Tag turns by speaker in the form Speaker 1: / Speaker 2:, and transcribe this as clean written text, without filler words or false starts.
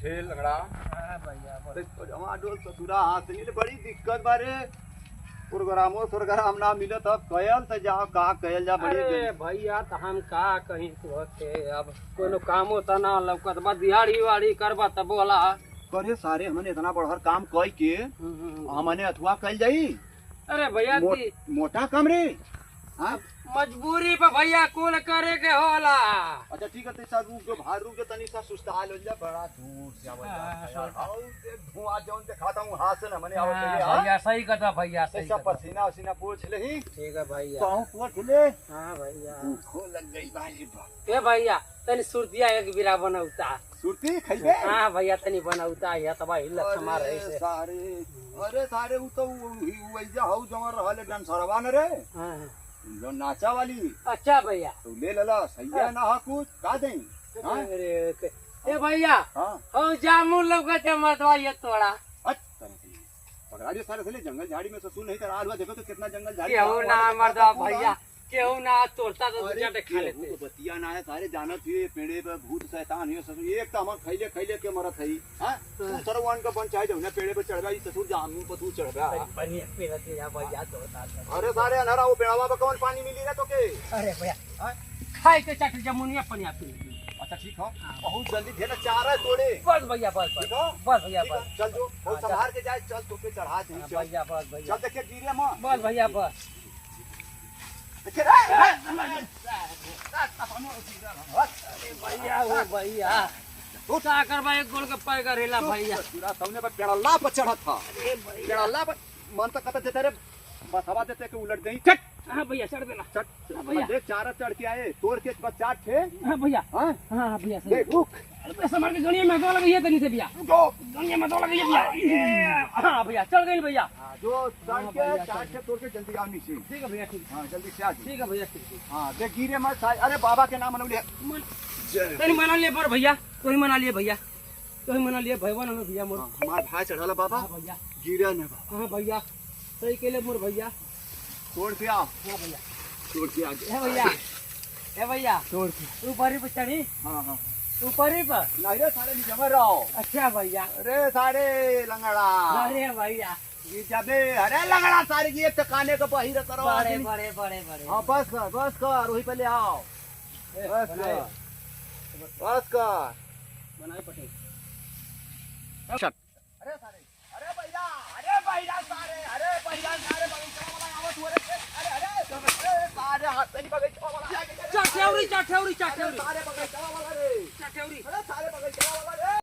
Speaker 1: ठेल लंगड़ा
Speaker 2: भैया
Speaker 1: जमा डोल ससुरा हाथ नहीं बड़ी दिक्कत बारे प्रोग्राम ना मिले तब कहल तो जाओ का कहल जा बड़ी
Speaker 2: अरे भैया तो हम का कहीं तो अब कोनो कामो त ना लौकत बा दिहाड़ी वाड़ी करबा त बोला
Speaker 1: करे सारे हमने इतना बड़हर काम कई के हमने अथवा कल जाई।
Speaker 2: अरे भैया
Speaker 1: मोटा कम रे हाँ
Speaker 2: मजबूरी पे भैया कुल करे के होला।
Speaker 1: अच्छा ठीक है तैसा रुक जो भार रुक जो तनी सा सुस्ता ले जा बड़ा दूर से धुआं जौन से खाता हूं हाथ से ना मने आवत है
Speaker 2: भैया सही कथा भैया सही
Speaker 1: सब पसीना पसीना पोंछ लेही।
Speaker 2: ठीक है भैया
Speaker 1: पांव पोंछ ले।
Speaker 2: हां भैया
Speaker 1: भूख लग गई भाई बाप
Speaker 2: ए भैया तनी सुरतिया एक बिरा बनौता
Speaker 1: सुरती खइबे।
Speaker 2: हां भैया तनी बनौता या तबा हिल समार रहे से
Speaker 1: सारे अरे सारे उ तो वैजा हौ जमर रहले डांसरवा न रे
Speaker 2: हां
Speaker 1: जो नाचा वाली।
Speaker 2: अच्छा भैया
Speaker 1: तो ले लला सही है ना कुछ का दें।
Speaker 2: अरे ए भैया
Speaker 1: हां
Speaker 2: ओ जामुन लौकत है मर्दवा ये तोड़ा
Speaker 1: पकड़ा दिया सारे थले जंगल झाड़ी में से सुन नहीं कर आलवा देखो तो कितना जंगल झाड़ी
Speaker 2: केहू ना मर्दवा भैया केहू ना तोड़ता तो दूजा पे खा लेते
Speaker 1: बतिया ना है सारे जानत हुए पेड़े पे भूत शैतान है ससुर एक तो हम खैले के मरत है। हां तू सरवान का पंचायत है ना पेड़े पे चढ़ गई ससुर जामुन पर तू चढ़ गया
Speaker 2: बढ़िया पेड़ के या भैया तोड़ता।
Speaker 1: अरे सारे अनहरा वो पेड़वा पे कौन पानी मिली ना तो के।
Speaker 2: अरे भैया खाए के चट जमुनिया पानी आती है।
Speaker 1: अच्छा ठीक है बहुत जल्दी ढेर चारा तोड़े
Speaker 2: बस भैया बस बस भैया बस
Speaker 1: चल जो बहुत संभाल के जाए चल तो पे चढ़ा दे
Speaker 2: भैया बस भैया
Speaker 1: चल देखे गिरे मत
Speaker 2: बस भैया बस
Speaker 1: देखे रे
Speaker 2: भैया वो भैया उठा कर भाई एक गोल के पाए करेला भैया
Speaker 1: पूरा सामने पर पेड़ला पर चढ़ा था।
Speaker 2: अरे भैया
Speaker 1: पेड़ला पर मन तक कहते तेरे बसवा देते के उलट गई चट।
Speaker 2: हां भैया चढ़ देना
Speaker 1: चट
Speaker 2: भैया
Speaker 1: देख चारा चढ़ के आए तोड़ के बस चाट थे।
Speaker 2: हां भैया
Speaker 1: हां
Speaker 2: हां भैया
Speaker 1: देख रुक
Speaker 2: अरे समर के दुनिया में दो लगी है तनी से भैया
Speaker 1: जो
Speaker 2: दुनिया में दो लगी है भैया। हां भैया चल गई भैया
Speaker 1: जो चढ़ के चाट के तोड़ के जल्दी आओ नीचे।
Speaker 2: ठीक है भैया ठीक
Speaker 1: हां जल्दी से आ
Speaker 2: ठीक है भैया ठीक
Speaker 1: हां देख गिरे मत अरे बाबा के नाम मनौले
Speaker 2: तनी मना लिए पर भैया तोही मना लिए भैया तोही मना लिए भैया ना भैया मोर
Speaker 1: हमार भाई चढ़ाला बाबा
Speaker 2: भैया
Speaker 1: गिरे न बाबा।
Speaker 2: हां भैया सही केले मोर भैया
Speaker 1: तोड़ के आओ
Speaker 2: हां भैया
Speaker 1: तोड़ के आ
Speaker 2: ए भैया
Speaker 1: तोड़ के
Speaker 2: ऊपर ही पे चढ़ी
Speaker 1: हां हां
Speaker 2: ऊपर ही पर
Speaker 1: नहीं रे सारे नीचे में रहो।
Speaker 2: अच्छा भैया
Speaker 1: अरे सारे लंगड़ा
Speaker 2: अरे भैया
Speaker 1: ये जबे अरे लंगड़ा सारे की एक टकाने का पहिर करो
Speaker 2: बड़े बड़े बड़े बड़े
Speaker 1: हां बस कर वही पे ले आओ बस कर
Speaker 2: बनाए पटे
Speaker 1: अरे सारे अरे भैया सारे अरे भैया सारे बगीचा वाला आवत हुए अरे सारे हाथ पे नहीं बगीचा वाला
Speaker 2: चाठेवरी चाठेवरी चाठेवरी
Speaker 1: सारे बगीचा वाला रे
Speaker 2: चाठेवरी
Speaker 1: अरे सारे बगीचा वाला रे।